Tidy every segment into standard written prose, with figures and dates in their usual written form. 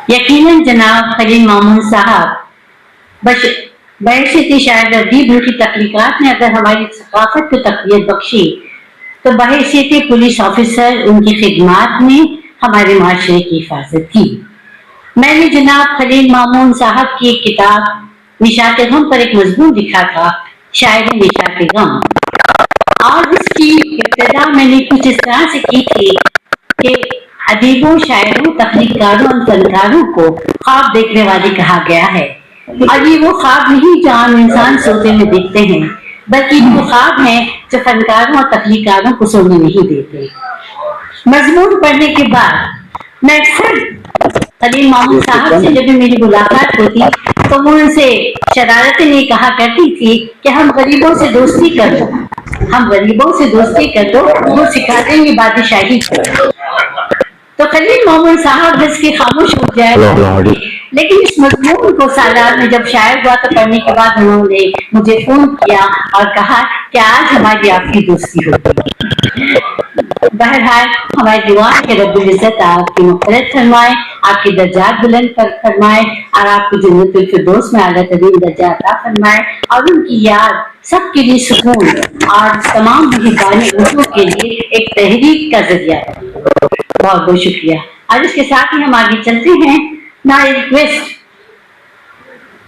यकीनन जनाब खलील मामून साहब, बहशती शायद अदीब की तख्लीकात ने अगर हमारी सकाफत को तकवीत बख्शी तो बहैसियत पुलिस ऑफिसर उनकी खिदमात ने हमारे माशरे की हिफाजत की। मैंने जनाब खलील मामून साहब की एक किताब निशात गम पर एक मजमून लिखा था, शायरी निशात गम, और उसकी इब्तिदा मैंने कुछ इस तरह से की थी कि अदीबों, शायरों, तख्लीकारों और फनकारों को ख्वाब देखने वाले कहा गया है। और ये वो ख्वाब नहीं जो आम इंसान सोते में देखते हैं, बल्कि वो ख्वाब हैं जो फनकारों और तख्लीकारों को सोने नहीं देते। मजमून पढ़ने के बाद मैं अक्सर खलील मामून साहब से जब भी मेरी मुलाकात होती तो वो उनसे शरारतें नहीं कहा करती थी कि हम गरीबों से दोस्ती कर दो, हम गरीबों से दोस्ती कर दो, वो सिखा देंगे बादशाही को। तो खलील मामून साहब हंस के खामोश हो जाए, लेकिन इस मजमून को सालार में जब शायर हुआ तो पढ़ने के बाद उन्होंने मुझे फोन किया और कहा कि आज हमारी आपकी दोस्ती होगी। बहरहाल हमारी दुआ है कि रब्बुल इज्जत आपकी मग़फ़िरत फरमाए, आपके दर्जात बुलंद फरमाए और आपको जन्नतुल फिरदौस में आला तरीन दर्जा अता फरमाए और उनकी याद सबके लिए सुकून और तमाम मुहिबाने उर्दू के लिए एक तहरीक का जरिया है। बहुत बहुत शुक्रिया। और इसके साथ ही हम आगे चलते हैं। Now I request,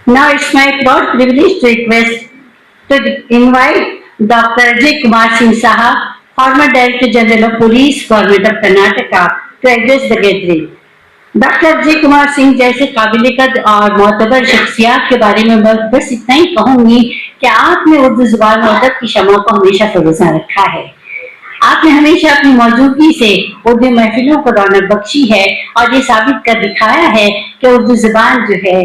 now it's my proud privilege to request to invite Dr. Ajay Kumar Singh Sahab, former Director General of Police, Government of Karnataka, to address the gathering. Doctor Ajay Kumar Singh जैसे काबिल कद और मोतबर शख्सियात के बारे में बस इतना ही कहूंगी कि आपने उर्दू जुबान और अदब की शमा को हमेशा फरोजा रखा है। आपने हमेशा अपनी मौजूदगी से उर्दू महफिलों को रौनक बख्शी है और ये साबित कर दिखाया है कि उर्दू जुबान जो है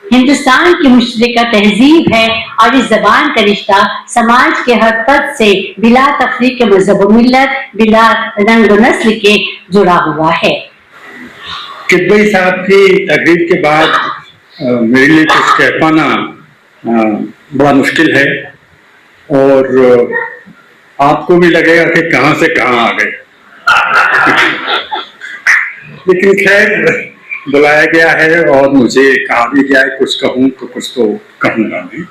हिंदुस्तान की मुश्तरका तहजीब है और इस जबान का रिश्ता समाज के हर पद से बिला तफरीक मजहब व मिल्लत, बिला रंग व नस्ल के जुड़ा हुआ है। किदवई साहब की तकरीर के बाद मेरे लिए कुछ कह पाना बड़ा मुश्किल है और आपको भी लगेगा कि कहां से कहां आ गए। लेकिन खैर बुलाया गया है और मुझे कहा भी गया है कुछ कहूं तो कुछ तो कहूंगा मैं।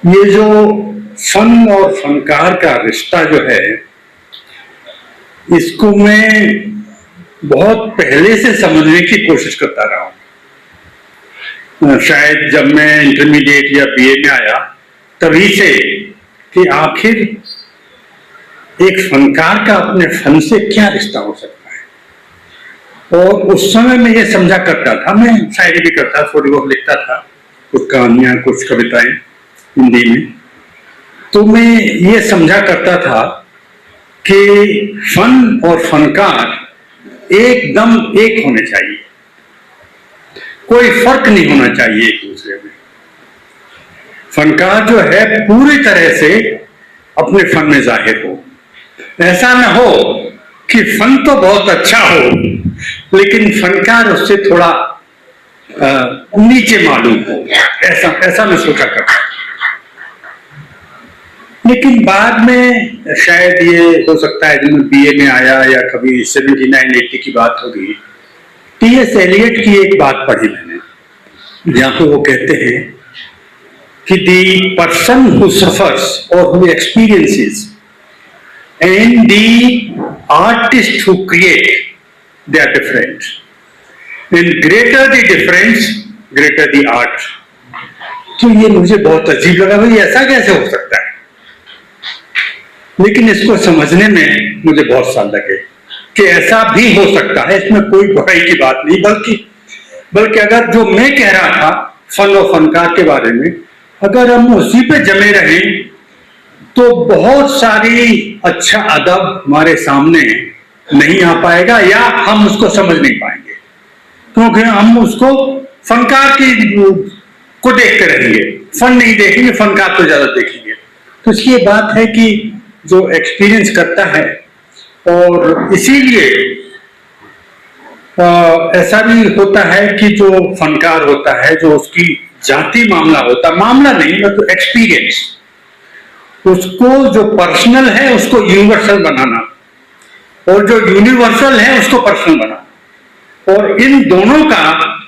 ये जो फन और फनकार का रिश्ता जो है इसको मैं बहुत पहले से समझने की कोशिश करता रहा हूं। शायद जब मैं इंटरमीडिएट या बीए में आया तभी से कि आखिर एक फनकार का अपने फन से क्या रिश्ता हो सकता है। और उस समय मैं ये समझा करता था, मैं शायरी भी करता, थोड़ी बहुत लिखता था, कुछ कहानियां, कुछ कविताएं हिंदी में, तो मैं ये समझा करता था कि फन और फनकार एकदम एक होने चाहिए, कोई फर्क नहीं होना चाहिए एक दूसरे में। फनकार जो है पूरी तरह से अपने फन में जाहिर हो, ऐसा न हो कि फन तो बहुत अच्छा हो लेकिन फनकार उससे थोड़ा नीचे मालूम हो, ऐसा मैं सोचा करता। लेकिन बाद में शायद ये हो सकता है जब मैं बीए में आया या कभी 79-80 की बात होगी, टी.एस. एलियट की एक बात पढ़ी मैंने, जहां पे वो कहते हैं कि द पर्सन हु सफर्स और who experiences and the artist who create they are different and greater the difference greater the art. तो ये मुझे बहुत अजीब लगा, भाई ऐसा कैसे हो सकता है, लेकिन इसको समझने में मुझे बहुत साल लगे कि ऐसा भी हो सकता है, इसमें कोई बुराई की बात नहीं। बल्कि अगर जो मैं कह रहा था फन और फनकार के बारे में, अगर हम उसी पे जमे रहें तो बहुत सारी अच्छा अदब हमारे सामने नहीं आ पाएगा या हम उसको समझ नहीं पाएंगे, क्योंकि हम उसको फनकार की को देखते रहेंगे, फन नहीं देखेंगे, फनकार को ज्यादा देखेंगे। तो इसकी बात है कि जो एक्सपीरियंस करता है, और इसीलिए ऐसा भी होता है कि जो फनकार होता है, जो उसकी जाति मामला नहीं, तो एक्सपीरियंस, उसको जो पर्सनल है उसको यूनिवर्सल बनाना, और जो यूनिवर्सल है उसको पर्सनल बनाना, और इन दोनों का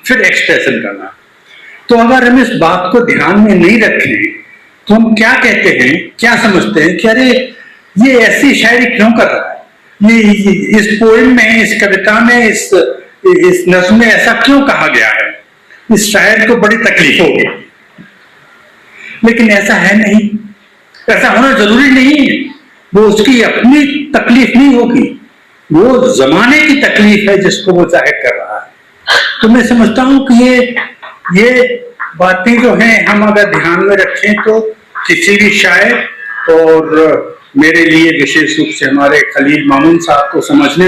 फिर एक्सप्रेशन करना। तो अगर हम इस बात को ध्यान में नहीं रखें तो हम क्या कहते हैं, क्या समझते हैं कि अरे ये ऐसी शायरी क्यों कर रहा है, ये इस पोएम में, इस कविता में, इस नज्म में ऐसा क्यों कहा गया है, इस शायर को बड़ी तकलीफ होगी। लेकिन ऐसा है नहीं, ऐसा होना जरूरी नहीं है। वो उसकी अपनी तकलीफ नहीं होगी, वो जमाने की तकलीफ है जिसको वो जाहिर कर रहा है। तो मैं समझता हूं कि ये बातें जो हैं हम अगर ध्यान में रखें तो किसी भी शायर, और मेरे लिए विशेष रूप से हमारे खलील मामून साहब को समझने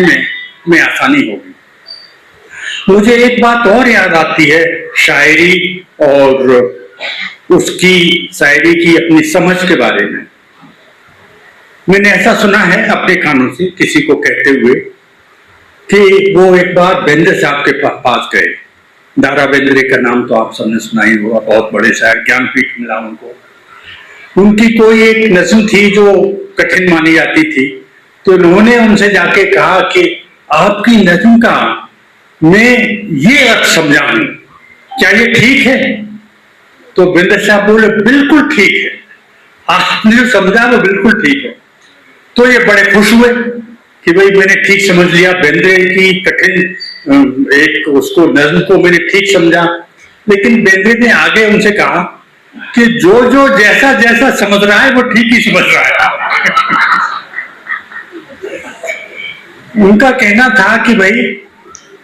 में आसानी होगी। मुझे एक बात और याद आती है शायरी और उसकी शायरी की अपनी समझ के बारे में। मैंने ऐसा सुना है अपने कानों से किसी को कहते हुए कि वो एक बार बेंद्रे साहब के पास गए। दारा बेंद्रे का नाम तो आप सबने सुना ही होगा, बहुत बड़े शायर, ज्ञानपीठ मिला उनको। उनकी कोई एक नज्म थी जो कठिन मानी जाती थी, तो उन्होंने उनसे जाके कहा कि आपकी नज्म का मैं ये अर्थ समझा हूं, क्या ये ठीक है? तो बेंद्रे साहब बोले बिल्कुल ठीक है, आपने जो समझा वो बिल्कुल ठीक है। तो ये बड़े खुश हुए कि भाई मैंने ठीक समझ लिया, बेंद्रे की कठिन एक उसको नज्म को मैंने ठीक समझा। लेकिन बेंद्रे ने आगे उनसे कहा कि जो जैसा जैसा समझ रहा है वो ठीक ही समझ रहा है। उनका कहना था कि भाई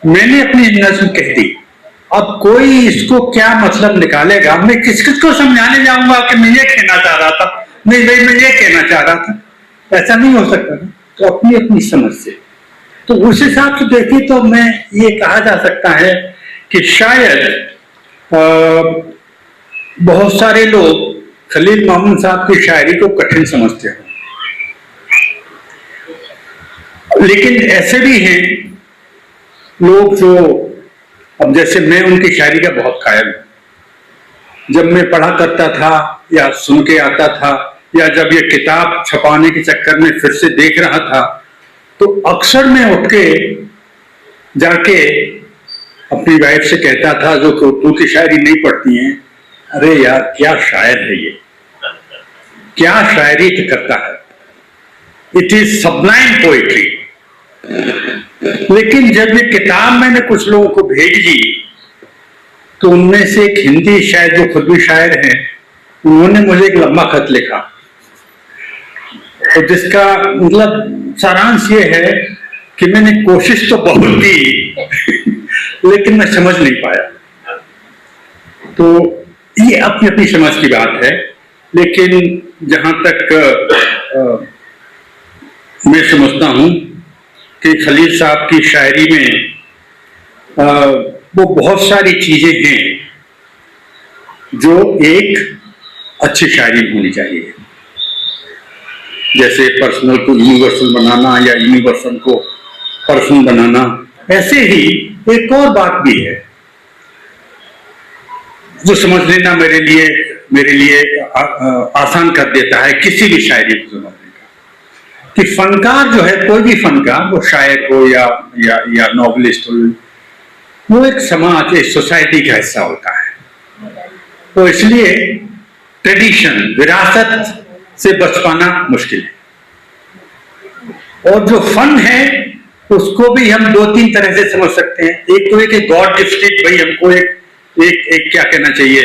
मैंने अपनी नज्म कह दी, अब कोई इसको क्या मतलब निकालेगा, मैं किस को समझाने जाऊंगा कि मैं ये कहना चाह रहा था, नहीं भाई मैं ये कहना चाह रहा था, ऐसा नहीं हो सकता। तो अपनी अपनी समझ से, तो उस हिसाब से देखिए तो मैं ये कहा जा सकता है कि शायद बहुत सारे लोग खलील मामून साहब की शायरी को कठिन समझते हैं, लेकिन ऐसे भी हैं लोग जो, अब जैसे मैं उनकी शायरी का बहुत कायल हूं। जब मैं पढ़ा करता था या सुन के आता था, या जब ये किताब छपाने के चक्कर में फिर से देख रहा था, तो अक्सर मैं उठ के जाके अपनी वाइफ से कहता था जो उर्दू की शायरी नहीं पढ़ती हैं, अरे यार क्या शायर है ये, क्या शायरी करता है, इट इज सबलाइन पोएट्री। लेकिन जब ये किताब मैंने कुछ लोगों को भेजी तो उनमें से एक हिंदी शायर जो खुद भी शायर हैं, उन्होंने मुझे एक लंबा खत लिखा, तो जिसका मतलब सारांश ये है कि मैंने कोशिश तो बहुत की लेकिन मैं समझ नहीं पाया। तो ये अपनी अपनी समझ की बात है, लेकिन जहां तक मैं समझता हूं कि खलील साहब की शायरी में वो बहुत सारी चीजें हैं जो एक अच्छी शायरी होनी चाहिए, जैसे पर्सनल को यूनिवर्सल बनाना या यूनिवर्सल को पर्सनल बनाना। ऐसे ही एक और बात भी है जो समझ लेना मेरे लिए आसान कर देता है किसी भी शायरी को समझने का, कि फनकार जो है, कोई भी फनकार, वो शायर हो या नॉवलिस्ट हो, वो एक समाज, एक सोसाइटी का हिस्सा होता है। तो इसलिए ट्रेडिशन, विरासत से बच पाना मुश्किल है। और जो फन है उसको भी हम दो तीन तरह से समझ सकते हैं। एक तो एक गॉड गिफ्टेड, भाई हमको एक क्या कहना चाहिए,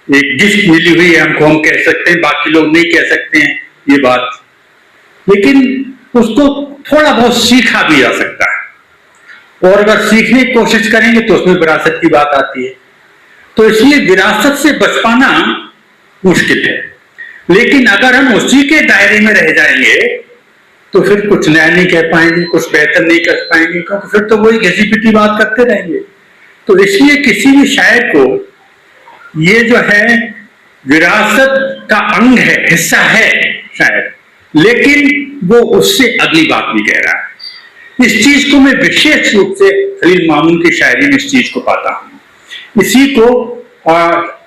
एक गिफ्ट मिली हुई है हमको, हम कह सकते हैं, बाकी लोग नहीं कह सकते हैं ये बात। लेकिन उसको थोड़ा बहुत सीखा भी जा सकता है, और अगर सीखने की कोशिश करेंगे तो उसमें विरासत की बात आती है। तो इसलिए विरासत से बच पाना मुश्किल है। लेकिन अगर हम उसी के दायरे में रह जाएंगे तो फिर कुछ नया नहीं कह पाएंगे, कुछ बेहतर नहीं कर पाएंगे, क्योंकि फिर तो वही घिसी पिटी बात करते रहेंगे। तो इसलिए किसी भी शायर को ये जो है विरासत का अंग है, हिस्सा है शायर, लेकिन वो उससे अगली बात भी कह रहा है। इस चीज को मैं विशेष रूप से खलील मामून की शायरी में इस चीज को पाता हूं। इसी को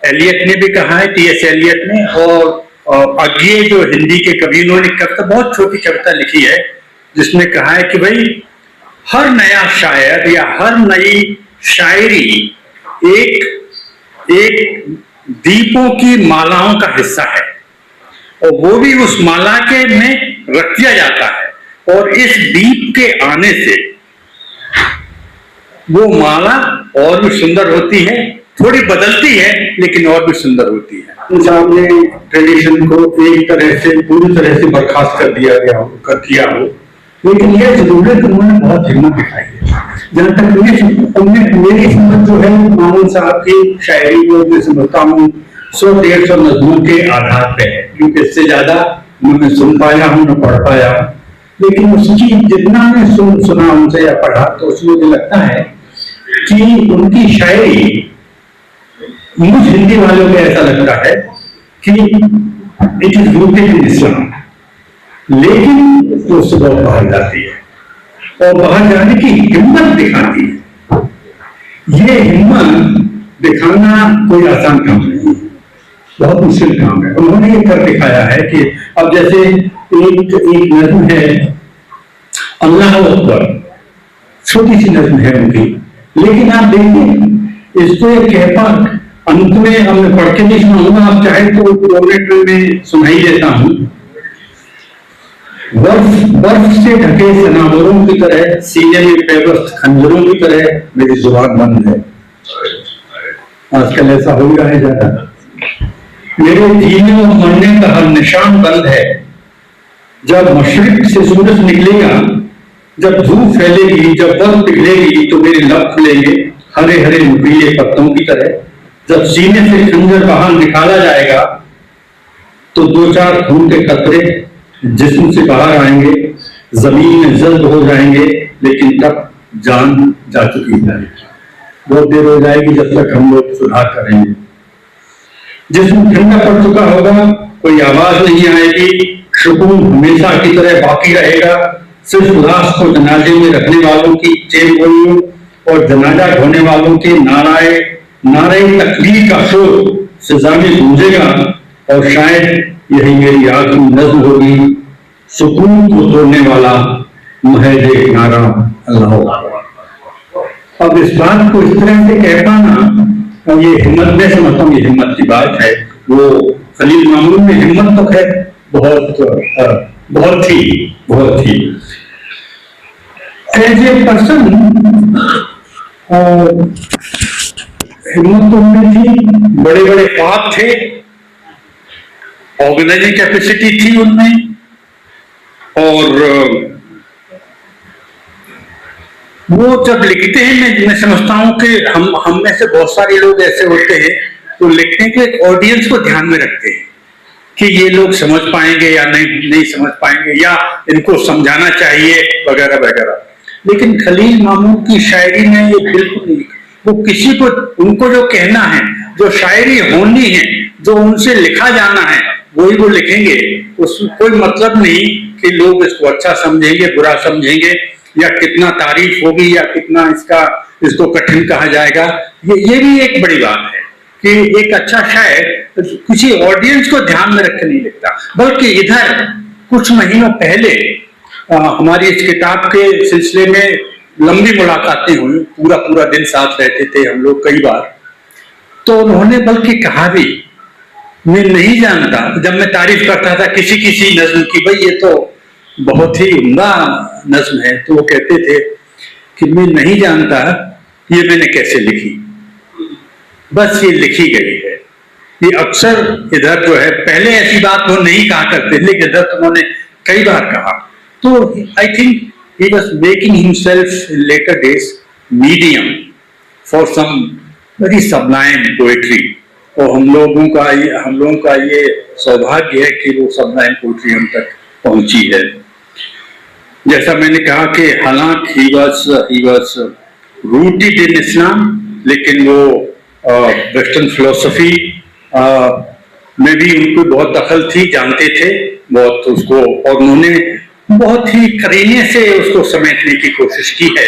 एलियट ने भी कहा है, टी.एस. एलियट ने, और अज्ञे जो हिंदी के कवि, उन्होंने कविता, बहुत छोटी कविता लिखी है, जिसने कहा है कि भाई हर नया शायर या हर नई शायरी एक एक दीपों की मालाओं का हिस्सा है, और वो भी उस माला के में रख दिया जाता है, और इस दीप के आने से वो माला और भी सुंदर होती है, थोड़ी बदलती है लेकिन और भी सुंदर होती है। सामने ट्रेडिशन को एक तरह से पूरी तरह से बर्खास्त कर दिया हो, लेकिन यह जरूर है कि उन्होंने बहुत हिम्मत दिखाई है। जहां तक मेरी समझ जो है मामून साहब की शायरी को मैं समझता हूँ 100-150 नज़्मों के आधार पे है, क्योंकि इससे ज्यादा मैं सुन पाया हूँ न पढ़ पाया हूँ, लेकिन उसकी जितना मैं सुना उनसे या पढ़ा तो उसमें मुझे लगता है कि उनकी शायरी मुझ हिंदी वालों को ऐसा लगता है कि इट इज रूटेड इन इस्लाम, लेकिन तो उससे बहुत बाहर जाती है और बाहर जाने की हिम्मत दिखाती है। ये हिम्मत दिखाना कोई आसान काम नहीं है, बहुत मुश्किल काम है। उन्होंने ये कर दिखाया है कि अब जैसे एक नज़्म है अल्लाह अकबर, छोटी सी नज़्म है उनकी, लेकिन आप देखिए इसको एक कहता अंत में हमने पढ़ के नहीं सुनाऊंगा, आप चाहे तो 2 मिनट में सुनाई देता हूं। बर्फ से ढके सनावरों की तरह, सीने में पेवस्त खंजरों की तरह मेरी जुबान बंद है। आजकल ऐसा हो रहा है ज्यादा। मेरे जीने और मरने का हर निशान बंद है। जब मशरिक से सूरज निकलेगा, जब धूप फैलेगी, जब बर्फ पिघलेगी तो मेरे लब खुलेंगे हरे हरे नुकीले पत्तों की तरह। जब सीने से खंजर बाहर निकाला जाएगा तो 2-4 खून के कतरे जिस्म से बाहर आएंगे, जमीन में जल्द हो जाएंगे, लेकिन तब जान जा चुकी है। बहुत देर हो जाएगी जब तक हम लोग सुधार करेंगे। जिस्म ठंडा पड़ चुका होगा, कोई आवाज नहीं आएगी, सुकून हमेशा की तरह बाकी रहेगा। सिर्फ लाश को जनाजे में रखने वालों की चेन गोलियों और जनाजा ढोने वालों के नारे तकबीर का शोर सजा में गूंजेगा, और शायद यही मेरी आखिरी नज़्म होगी, सुकून को तोड़ने वाला महज एक नारा अल्लाह अकबर। अब इस बात को इस तरह से कह पाना, ये हिम्मत, मैं समझता हूँ ये हिम्मत की बात है। वो खलील मामून में हिम्मत तो है बहुत थी। एज ए पर्सन हिम्मत तो उनमें थी, बड़े बड़े ख्वाब थे, ऑर्गेनाइजिंग कैपेसिटी थी उनमें, और वो जब लिखते हैं मैं समझता हूं कि हम में से बहुत सारे लोग ऐसे होते हैं तो लिखते हैं कि ऑडियंस को ध्यान में रखते हैं कि ये लोग समझ पाएंगे या नहीं समझ पाएंगे, या इनको समझाना चाहिए वगैरह वगैरह। लेकिन खलील मामून की शायरी में ये बिल्कुल नहीं, वो किसी को, उनको जो कहना है, जो शायरी होनी है, जो उनसे लिखा जाना है, वही वो लिखेंगे। उसमें कोई मतलब नहीं कि लोग इसको अच्छा समझेंगे, बुरा समझेंगे, या कितना तारीफ होगी या कितना इसको कठिन कहा जाएगा। ये भी एक बड़ी बात है कि एक अच्छा शायर किसी ऑडियंस को ध्यान में रख के नहीं लिखता। बल्कि इधर कुछ महीनों पहले हमारी इस किताब के सिलसिले में लंबी मुलाकातें हुई, पूरा दिन साथ रहते थे हम लोग कई बार। तो उन्होंने बल्कि कहा भी, मैं नहीं जानता, जब मैं तारीफ करता था किसी नज्म की, भाई ये तो बहुत ही उम्दा नज्म है, तो वो कहते थे कि मैं नहीं जानता ये मैंने कैसे लिखी, बस ये लिखी गई है। ये अक्सर इधर जो है, पहले ऐसी बात वो नहीं कहा करते, लेकिन इधर तो उन्होंने कई बार कहा। तो I think he was making himself in later days medium for some very sublime poetry, और हम लोगों का ये सौभाग्य है कि वो sublime poetry हम तक पहुंची है। जैसा मैंने कहा कि हालांकि he was rooted in Islam, लेकिन वो वेस्टर्न फिलोसफी में भी उनको बहुत दखल थी, जानते थे बहुत उसको, और उन्होंने बहुत ही करीने से उसको समेटने की कोशिश की है।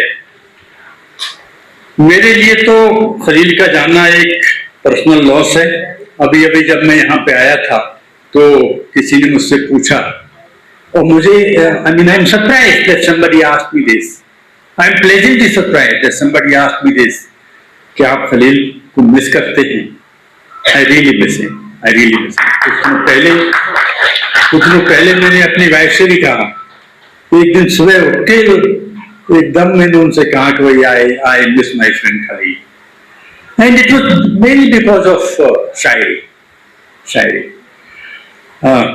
मेरे लिए तो खलील का जानना एक पर्सनल लॉस है। अभी जब मैं यहाँ पे आया था तो किसी ने मुझसे पूछा और मुझे I am surprised that somebody asked me this, I am pleasantly surprised that somebody asked me this, कि आप खलील को मिस करते हैं। I really miss him, I really miss him. कुछ दिनों पहले मैंने अपनी वाइफ से भी कहा, एक दिन सुबह उठ के एकदम मैंने उनसे कहा कि भाई I miss my friend Khalil, and it was mainly because of शायरी।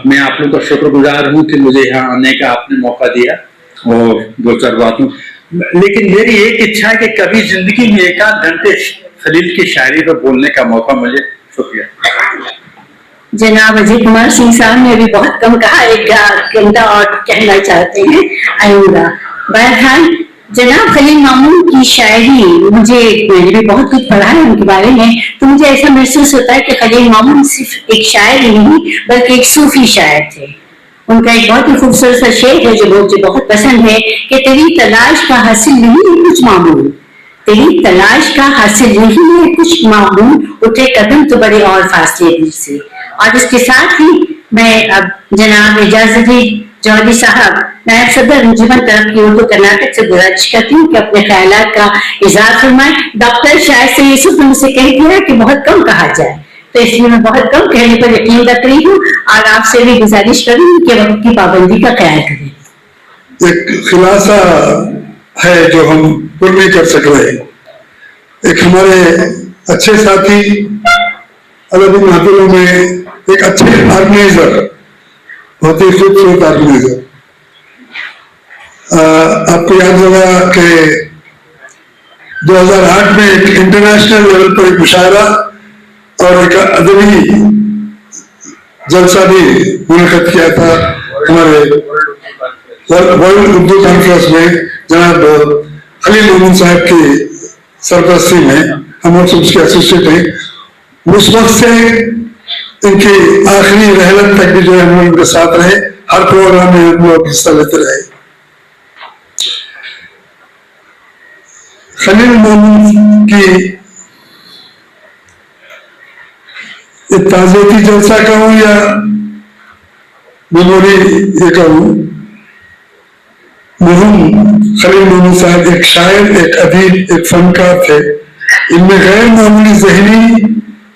मैं आप लोग का शुक्रगुजार हूं कि मुझे यहाँ आने का आपने मौका दिया और 2-4 बातों, लेकिन मेरी एक इच्छा है कि कभी जिंदगी में 1-8 घंटे खलील की शायरी पर बोलने का मौका मिले। शुक्रिया। जनाब अजय कुमार सिंह साहब ने अभी बहुत कम कहा, 1 घंटा और कहना चाहते हैं, आऊंगा। बहरहाल जनाब खलील मामून की शायरी, मैंने भी बहुत कुछ पढ़ा है उनके बारे में, तो मुझे ऐसा महसूस होता है कि खलील मामून सिर्फ एक शायर ही नहीं बल्कि एक सूफी शायर थे। उनका एक बहुत ही खूबसूरत सा शेर है जो मुझे बहुत पसंद है कि तेरी तलाश का हासिल नहीं है कुछ मामून, तेरी तलाश का हासिल नहीं है कुछ मामून, उठे कदम तो बड़े और फासले दूर से। और इसके साथ ही मैं अब जनाब इजाजत जौहरी साहब, नायब सदर अंजुमन तरक्की उर्दू कर्नाटक से गुजारिश करती हूँ कि अपने ख्यालात का इज़हार फरमाएं। डॉक्टर शायद से यूसुफ ने मुझसे कह दिया कि बहुत कम कहा जाए, तो इसलिए मैं बहुत कम कहने पर यकीन रख रही हूँ और आपसे भी गुजारिश करूंगी कि वक्त की पाबंदी का ख्याल करें। एक खुलासा है जो हम पूर्ण नहीं कर सक रहे। एक हमारे अच्छे साथी अदबी महफिलों में एक अच्छे ऑर्गेनाइजर, बहुत ही खूबसूरत ऑर्गेनाइजर, आपको याद होगा कि 2008 में एक इंटरनेशनल लेवल पर एक मुशायरा और एक अदबी जलसा भी मुनक़द किया था हमारे वर्ल्ड उर्दू कॉन्फ्रेंस में जनाब खलील मामून साहब की सरपरस्ती में। हम उसके एसोसिएट हैं। उस वक्त से इनकी आखिरी रहलत तक भी जो है हम उनके साथ रहे, हर प्रोग्राम में हम लोग हिस्सा लेते रहे। खलील मामून की ताज़ियती जलसा कहूँ या मेमोरी ये कहूँ, मरहूम खलील मामून साहब एक शायर, एक अदीब, एक फनकार थे। इनमें गैर मामूली ज़हनी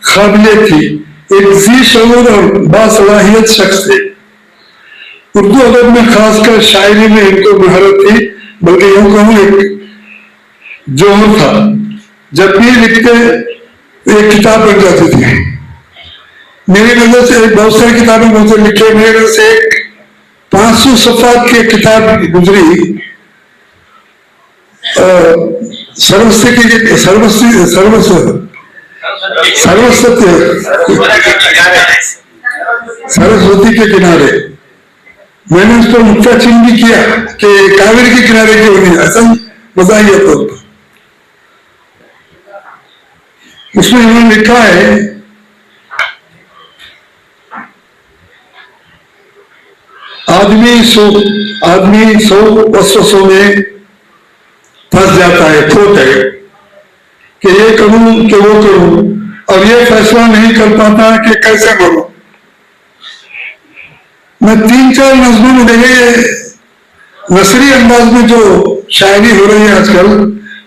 काबिलियत थी, एक जी शऊर और बासलाहियत शख्स थे। उर्दू अदब में खासकर शायरी में इनको महारत थी, बल्कि यूं कहूँ एक जोहर था। जब भी लिखते एक किताब बन जाती थी। मेरी नजर से बहुत सारी किताबें मुझे लिखे, मेरी नजर से एक 500 सफ़ात की किताब गुजरी, सरस्वती के किनारे। मैंने उस पर नुक्ता चिन्ह भी किया कि कावेरी के किनारे क्यों नहीं, ऐसा मजाहिया तौर पर। उसमें उन्होंने लिखा है, आदमी सौ वसवसों में फंस जाता है, खोट है कि ये करूं कि वो करूं, और ये फैसला नहीं कर पाता कि कैसे करूं। मैं 3-4 नज़्मों में देखे नसरी अंदाज में जो शायरी हो रही है आजकल,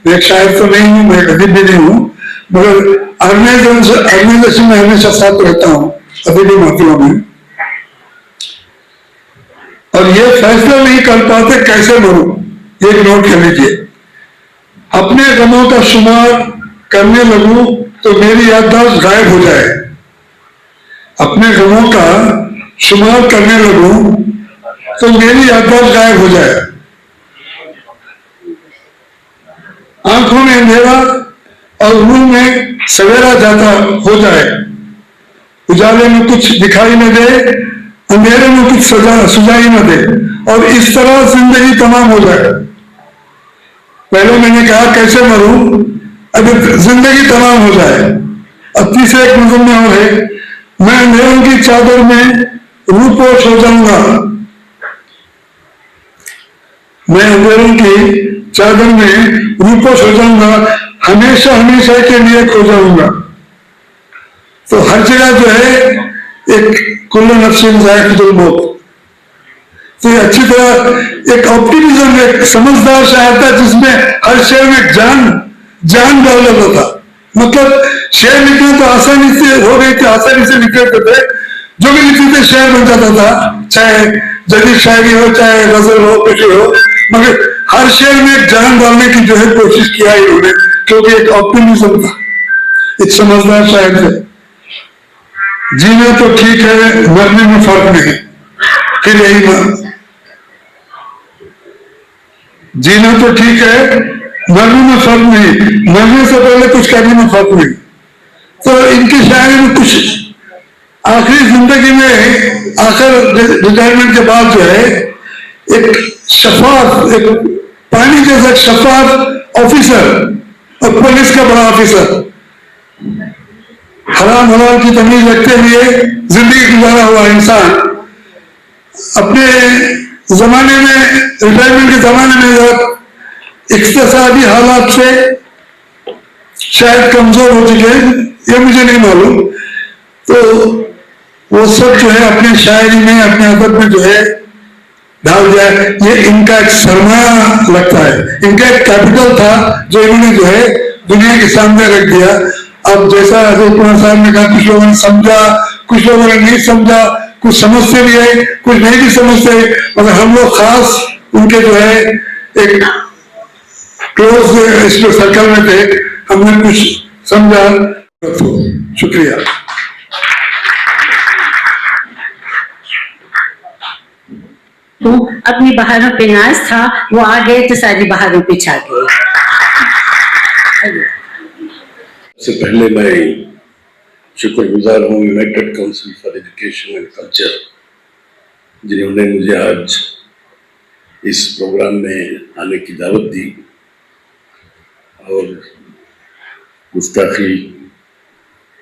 मैं एक शायर तो नहीं हूं, मैं एक अदीब भी नहीं हूं, मगर ऑर्गेनाइजेशन में हमेशा साथ रहता हूं अदबी महफिलों में। और ये फैसला नहीं कर पाते कैसे मरूं, एक नोट कर लीजिए। अपने गमों का शुमार करने लगूं तो मेरी याददाश्त गायब हो जाए। अपने गमों का शुमार करने लगूं तो मेरी याददाश्त गायब हो जाए। आंखों में अंधेरा और रूह में सवेरा जाता हो जाए। उजाले में कुछ दिखाई न दे, अंधेरे में कुछ सुझाई न दे, और इस तरह जिंदगी तमाम हो जाए। पहले मैंने कहा कैसे मरूं, अब जिंदगी तमाम हो जाए। अब तीसरे एक नज़म में और है, मैं अंधेरों की चादर में रूपोश हो जाऊंगा। मैं अंधेरों की चादर में रूपोश हो जाऊंगा, हमेशा हमेशा के लिए खो जाऊंगा। तो हर जगह जो है एक कुल्लु नफ्सिन ज़ाइक़तुल मौत, तो ये अच्छी तरह एक ऑप्टिमिज्म, एक समझदार शायर था जिसमें हर शेर में जान डाल लेता था। मतलब शेर लिखना तो आसानी से हो गई थी, आसानी से लिख लेते थे, जो भी लिखते थे शेर बन जाता था, चाहे जदीद शायरी हो चाहे गजल हो कुछ हो, मगर हर शेर में जान डालने की जो है कोशिश किया इन्होंने, क्योंकि एक ऑप्टिमिज्म था, एक समझदार शायर थे। जीना तो ठीक है मरने में फर्क नहीं, फिर यही ना, जीना तो ठीक है मरने में फर्क नहीं, मरने से पहले कुछ करने में फर्क नहीं। तो इनकी शायरी में कुछ आखिरी जिंदगी में आखिर रिटायरमेंट के बाद जो है एक शफाफ, एक पानी जैसा शफाफ ऑफिसर और पुलिस का बड़ा ऑफिसर, हराम हलाल की तमीज रखते हुए जिंदगी गुजारा हुआ इंसान अपने जमाने में, रिटायरमेंट के जमाने में इक्तिसादी हालात से शायद कमजोर हो चुके हैं, ये मुझे नहीं मालूम। तो वो सब जो है अपने शायरी में, अपने अदब में जो है डाल दिया। ये इनका एक सरमाया लगता है, इनका एक कैपिटल था जो इन्होंने जो है दुनिया के सामने रख दिया। अब जैसा हजरत कुमार साहब ने कहा, कुछ लोगों ने समझा, कुछ लोगों ने नहीं समझा, कुछ समझते भी है, कुछ नहीं भी समझते, मगर हम लोग खास उनके जो है एक क्लोज इसमें सर्कल में थे, हमने कुछ समझा। तो शुक्रिया। तो अपनी बहारों पे नाज था, वो आ गए तो सारी बहारों पे छा गए। सबसे पहले मैं शुक्रगुजार हूँ United council for education and culture, जिन्होंने मुझे आज इस प्रोग्राम में आने की दावत दी और गुस्ताखी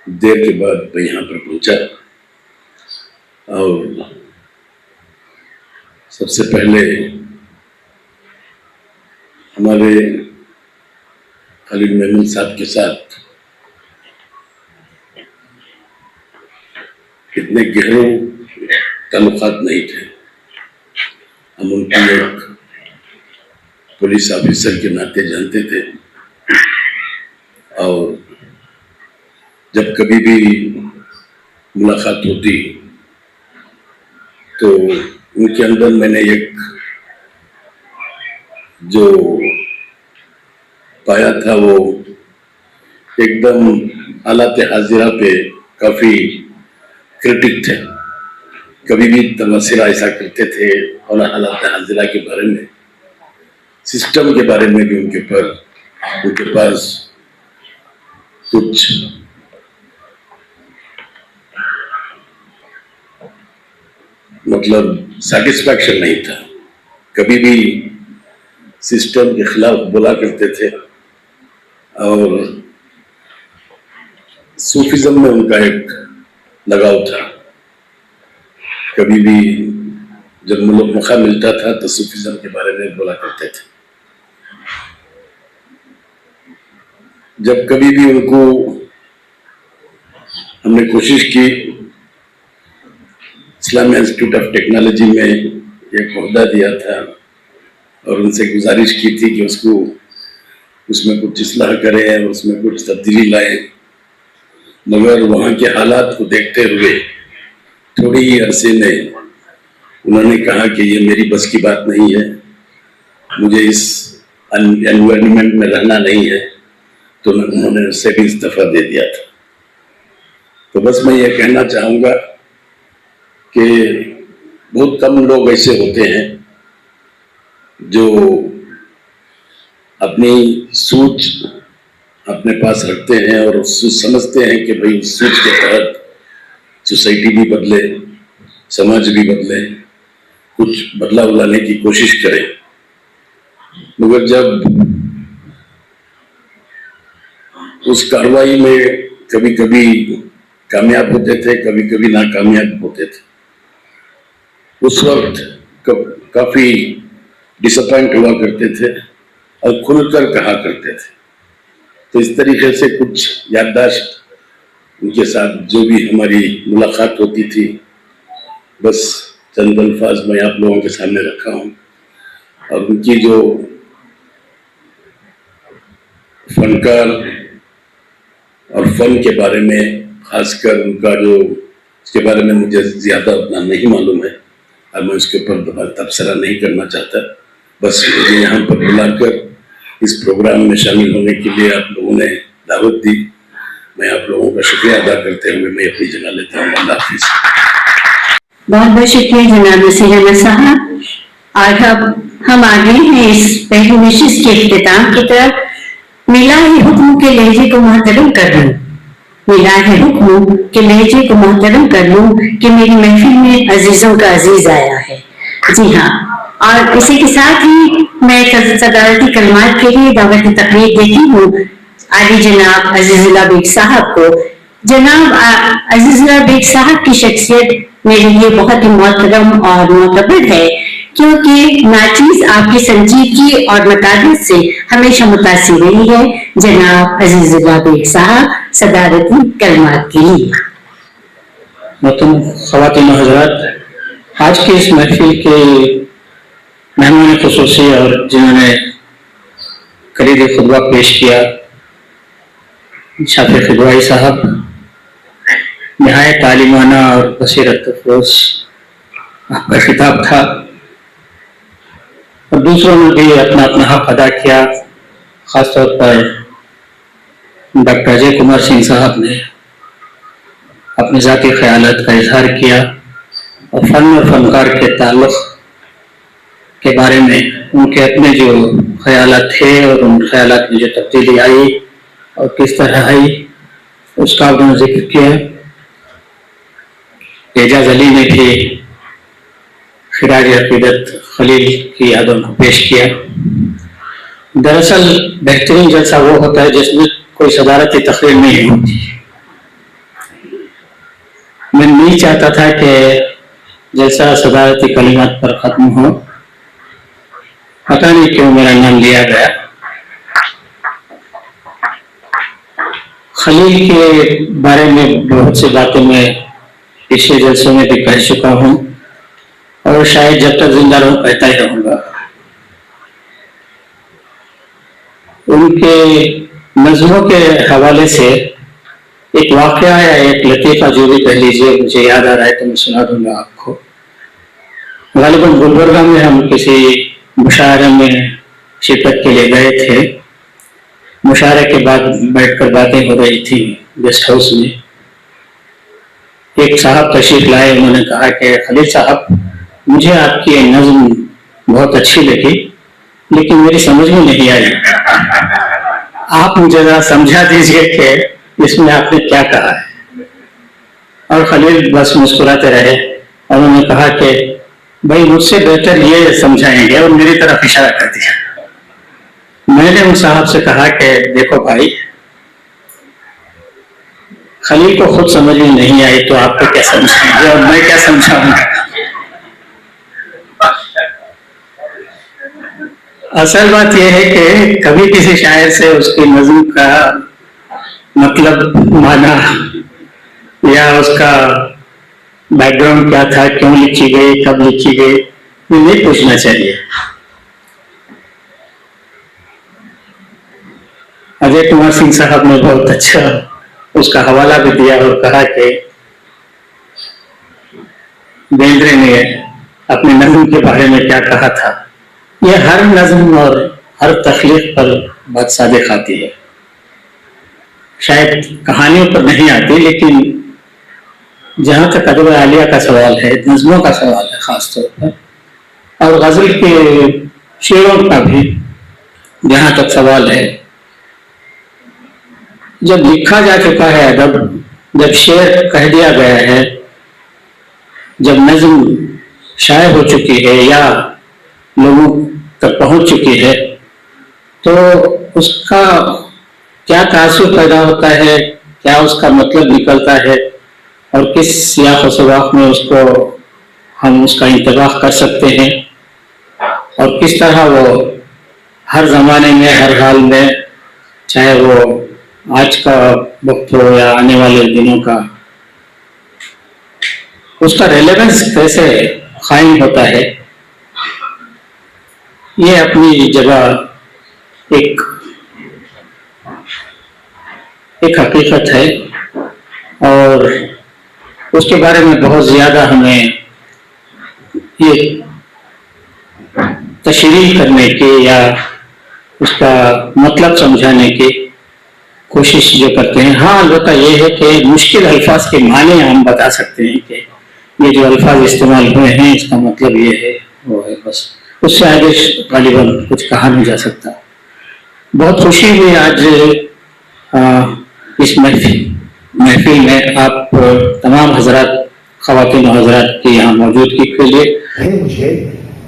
देर के बाद मैं यहाँ पर पहुँचा। और सबसे पहले हमारे खालिद महमूद साहब के साथ इतने गहरे ताल्लुकात नहीं थे। हम उनकी एक पुलिस ऑफिसर के नाते जानते थे और जब कभी भी मुलाकात होती तो उनके अंदर मैंने एक जो पाया था वो एकदम हालात हाजिरा पे काफी क्रिटिक थे। कभी भी तबसरा ऐसा करते थे और हालात हाजिरा के बारे में, सिस्टम के बारे में भी उनके पास कुछ मतलब सेटिस्फैक्शन नहीं था। कभी भी सिस्टम के खिलाफ बोला करते थे और सूफिज्म में उनका एक लगाव था। कभी भी जब मौका मिलता था तो सूफिज्म के बारे में बोला करते थे। जब कभी भी उनको हमने कोशिश की इस्लामिक इंस्टीट्यूट ऑफ टेक्नोलॉजी में एक ओहदा दिया था और उनसे गुजारिश की थी कि उसमें कुछ इस्लाह करें और उसमें कुछ तब्दीली लाएं, मगर वहाँ के हालात को देखते हुए थोड़ी ही अरसे में उन्होंने कहा कि ये मेरी बस की बात नहीं है, मुझे इस एनवायरनमेंट में रहना नहीं है, तो उन्होंने उससे भी इस्तीफा दे दिया था। तो बस मैं ये कहना चाहूँगा कि बहुत कम लोग ऐसे होते हैं जो अपनी सोच अपने पास रखते हैं और समझते हैं कि भाई उस सोच के तहत सोसाइटी भी बदले, समाज भी बदले, कुछ बदलाव लाने की कोशिश करें। मगर जब उस कार्रवाई में कभी कभी कामयाब होते थे, कभी कभी नाकामयाब होते थे, उस वक्त काफी डिसअपॉइंट हुआ करते थे और खुलकर कहा करते थे। तो इस तरीके से कुछ याददाश्त उनके साथ जो भी हमारी मुलाकात होती थी, बस चंद अल्फाज मैं आप लोगों के सामने रखा हूँ और उनकी जो फनकार और फन के बारे में, खासकर उनका जो, इसके बारे में मुझे ज्यादा उतना नहीं मालूम है और मैं उसके ऊपर दोबारा तबसरा नहीं करना चाहता। बस मुझे यहाँ पर बुलाकर इस प्रोग्राम में शामिल होने के लिए आप लोगों ने दावत दी, मैं आप लोगों का शुक्रिया अदा करते हुए मैं अपनी जगह लेता हूँ। अल्लाह हाफिज। बहुत बहुत शुक्रिया जनाब नसीर अहमद साहब। आज अब हम आ गए हैं इस पहली नशिस्त के इख्तिताम की तरफ। मिलाए हुक्म के लहजे को मोहतरम कर लूं, मिलाए हुक्म के लहजे को मोहतरम कर लूं कि मेरी महफिल में अजीजों का अजीज आया है। जी हाँ, और इसी के साथ ही मैं सदारती कलमात के लिए दावत तकरीर देती हूँ आली जनाब अजीजुल्लाह बेग साहब को। जनाब अजीजुल्लाह बेग साहब की शख्सियत मेरे लिए बहुत ही मोहतरम और मोतबर है, क्योंकि नाचीज आपकी संजीदगी और मताबियत से हमेशा मुतासिर रही है। जनाब अजीजुल्लाह बेग साहब सदारती कलमात के लिए। मोहतरम ख़वातीन व हज़रात, आज की इस महफिल के मेहमान ख़ुसूसी और जिन्होंने कलीदी खुतबा पेश किया, शाफिर खिदवाई साहब, निहायत तालीमाना और बसीरत अफरोज आपका खिताब था और दूसरों ने भी अपना अपना हक अदा किया। खासतौर पर डॉक्टर अजय कुमार सिंह साहब ने अपने ज़ाती ख्यालात का इजहार किया और फन और फनकार के ताल्लुक़ के बारे में उनके अपने जो ख्यालात थे और उन ख्यालात में जो तब्दीली आई और किस तरह आई उसका उन्होंने जिक्र किया। एजाज अली ने भी खिराज अकीदत खलील की यादों को पेश किया। दरअसल बेहतरीन जलसा वो होता है जिसमें कोई सदारती तकरीर नहीं होती। मैं नहीं चाहता था कि जलसा सदारती कलिमात पर खत्म हो, पता नहीं क्यों मेरा नाम लिया गया। खलील के बारे में बहुत सी बातें मैं पिछले जलसों में भी कह चुका हूँ और शायद जब तक जिंदा रहूं कहता ही रहूंगा। उनके नज़्मों के हवाले से एक वाक़या या एक लतीफ़ा जो भी कह लीजिए मुझे याद आ रहा है तो मैं सुना दूंगा आपको। गालिबन गुलबर्गा में हम किसी मुशायरे में शिरकत के लिए गए थे। मुशायरे के बाद बैठकर बातें हो रही थी गेस्ट हाउस में। एक साहब तशरीफ लाए, उन्होंने कहा कि खलील साहब, मुझे आपकी नज़्म बहुत अच्छी लगी लेकिन मेरी समझ में नहीं आई, आप मुझे जरा समझा दीजिए कि इसमें आपने क्या कहा है। और खलील बस मुस्कुराते रहे और उन्होंने कहा कि भाई मुझसे बेहतर ये समझाएंगे और मेरी तरफ इशारा कर दिया। मैंने उन साहब से कहा कि देखो भाई, खलील को खुद समझ में नहीं आई तो आपको क्या समझाएंगे और मैं क्या समझाऊंगा। असल बात यह है कि कभी किसी शायर से उसकी नज़्म का मतलब, माना या उसका बैकग्राउंड क्या था, क्यों लिखी गई, कब लिखी गई, ये नहीं पूछना चाहिए। अजय कुमार सिंह साहब ने बहुत अच्छा उसका हवाला भी दिया और कहा कि बेंद्रे ने अपनी नज़्म के बारे में क्या कहा था। यह हर नज़्म और हर तख्लीक पर बात सादिक आती है, शायद कहानियों पर नहीं आती, लेकिन जहाँ तक अदब आलिया का सवाल है, नज़्मों का सवाल है खास तौर पर, और गज़ल के शेरों का भी जहाँ तक सवाल है, जब लिखा जा चुका है अदब, जब शेर कह दिया गया है, जब नज़्म शाये हो चुकी है या लोगों तक पहुंच चुकी है, तो उसका क्या तासुर पैदा होता है, क्या उसका मतलब निकलता है और किस सियाक़ व सबाक़ में उसको हम उसका इंतबाह कर सकते हैं और किस तरह वो हर ज़माने में, हर हाल में, चाहे वो आज का वक्त हो या आने वाले दिनों का, उसका रेलेवेंस कैसे कायम होता है, ये अपनी जगह एक हकीकत है और उसके बारे में बहुत ज्यादा हमें ये तशरीह करने की या उसका मतलब समझाने की कोशिश जो करते हैं। हाँ, अलबत्ता ये है कि मुश्किल अल्फाज के माने हम बता सकते हैं कि ये जो अल्फाज इस्तेमाल हुए हैं इसका मतलब ये है, वो है, बस उससे आगे गालिबन कुछ कहा नहीं जा सकता। बहुत खुशी हुई आज इस महफिल में आप तमाम हजरात, ख़वातीन और हजरात की यहाँ मौजूदगी के लिए। मुझे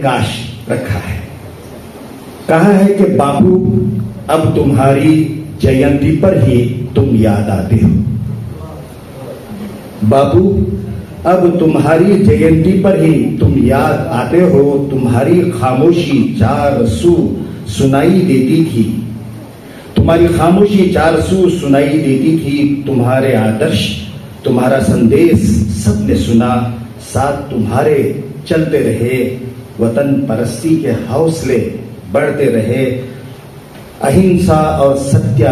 काश रखा है। कहा है कि बापू अब तुम्हारी जयंती पर ही तुम याद आते हो। बापू अब तुम्हारी जयंती पर ही तुम याद आते हो। तुम्हारी खामोशी चार सू सुनाई देती थी। तुम्हारी खामोशी चार सू सुनाई देती थी। तुम्हारे आदर्श, तुम्हारा संदेश सबने सुना। साथ तुम्हारे चलते रहे। वतन परस्ती के हौसले बढ़ते रहे। अहिंसा और सत्य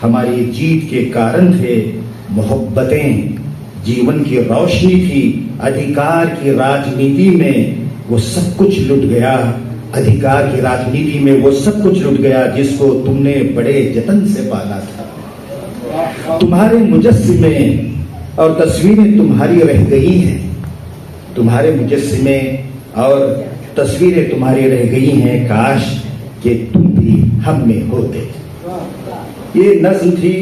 हमारी जीत के कारण थे। मोहब्बतें जीवन की रोशनी थी। अधिकार की राजनीति में वो सब कुछ लुट गया। अधिकार की राजनीति में वो सब कुछ लुट गया जिसको तुमने बड़े जतन से पाला था। तुम्हारे मुजस्सिमे और तस्वीरें तुम्हारी रह गई हैं। तुम्हारे मुजस्सिमे और तस्वीरें तुम्हारी रह गई हैं। काश कि तुम भी हम में होते। ये नज़्म थी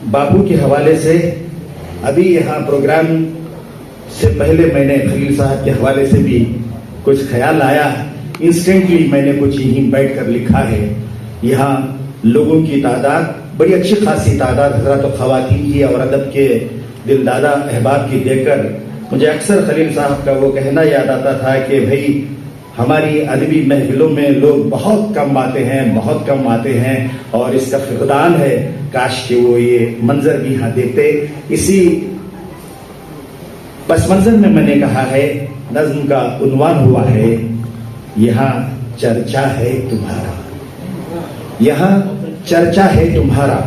बापू के हवाले से। अभी यहाँ प्रोग्राम से पहले मैंने खलील साहब के हवाले से भी कुछ ख्याल आया। इंस्टेंटली मैंने कुछ यहीं बैठ कर लिखा है। यहाँ लोगों की तादाद बड़ी अच्छी खासी तादाद हज़रात और ख़वातीन की और अदब के दिलदादा अहबाब की देखकर मुझे अक्सर खलील साहब का वो कहना याद आता था कि भाई हमारी अदबी महफिलों में लोग बहुत कम आते हैं, बहुत कम आते हैं और इसका फुकदान है। काश कि वो ये मंजर भी यहाँ देखते। इसी पस मंजर में मैंने कहा है, नज़्म का उन्वान हुआ है, यहाँ चर्चा है तुम्हारा। यहाँ चर्चा है तुम्हारा।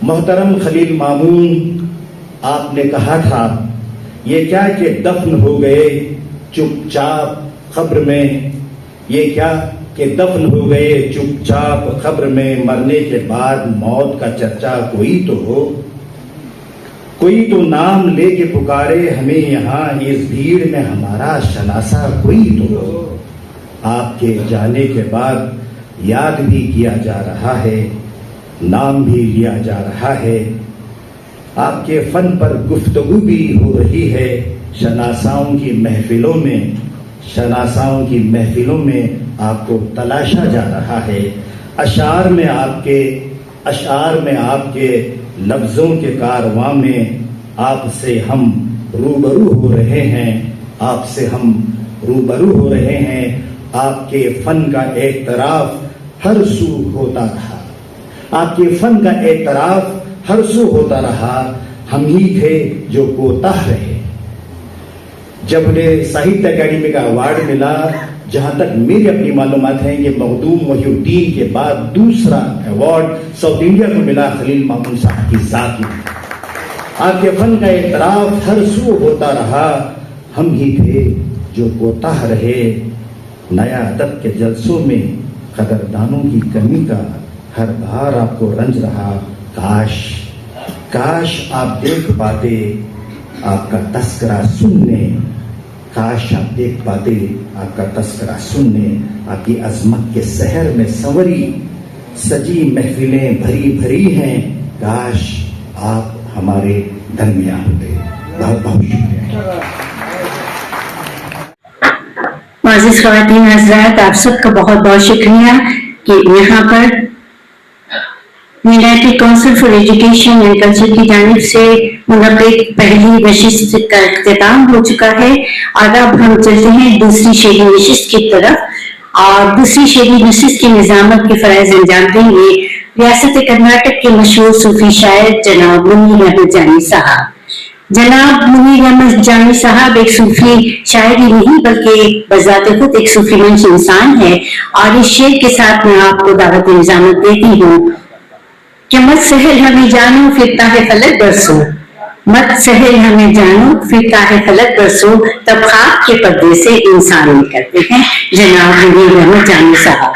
मोहतरम खलील मामून, आपने कहा था ये क्या कि दफन हो गए चुपचाप खब्र में। ये क्या कि दफन हो गए चुपचाप खब्र में। मरने के बाद मौत का चर्चा कोई तो हो। कोई तो नाम लेके पुकारे हमें यहाँ इस भीड़ में। हमारा शनासा कोई तो हो। आपके जाने के बाद याद भी किया जा रहा है, नाम भी लिया जा रहा है। आपके फन पर गुफ्तगू भी हो रही है। शनासाओं की महफिलों में, शनासाओं की महफिलों में आपको तलाशा जा रहा है। अशार में आपके लफ्जों के कारवां में आपसे हम रूबरू हो रहे हैं। आपसे हम रूबरू हो रहे हैं। आपके फन का एतराफ हर सू होता रहा। आपके फन का एतराफ हर सू होता रहा। हम ही थे जो कोताह रहे। जब उन्हें साहित्य अकादमी का अवार्ड मिला, जहां तक मेरी अपनी मालूमात है कि मखदूम मोहिउद्दीन के बाद दूसरा अवार्ड साउथ इंडिया को मिला खलील मामून साहब की जात में। आपके फन का एतराफ हर सू होता रहा। हम ही थे जो कोताह रहे। नया अदब के जलसों में कदरदानों की कमी का हर बार आपको रंज रहा। काश आप देख पाते आपका तस्करा सुनने। काश आप देख पाते आपका तस्करा सुनने। आपकी अजमत के शहर में संवरी सजी महफिलें भरी भरी हैं। काश आप हमारे दरमियान होते। बहुत बहुत शुक्रिया। मुअज़्ज़िज़ ख़वातीन हज़रात, आप सबका बहुत बहुत शुक्रिया कि यहाँ पर United council for education and culture की जानिब से मुनक़्क़िद पहली नशिस्त का इख्तिताम हो चुका है और अब हम चलते हैं दूसरी शेरी नशिस्त की तरफ। और दूसरी शेरी नशिस्त की निज़ामत के फ़राइज़ अंजाम देंगे रियासत कर्नाटक के मशहूर सूफी शायर जनाब मुनीर अहमद जानी साहब। जनाब मुनीर अहमद जामी साहब एक सूफी शायर ही नहीं बल्कि एक बजाते खुद एक सूफी मंश इंसान है। और इस शेर के साथ मैं आपको दावत निजामत देती हूँ कि मत सहल हमें जानो फिर ताहे फलक बरसो, मत सहल हमें जानो फिर ताहे फलक बरसो, तब खाक के पर्दे से इंसान निकलते हैं। जनाब मुनीर अहमद जामी साहब।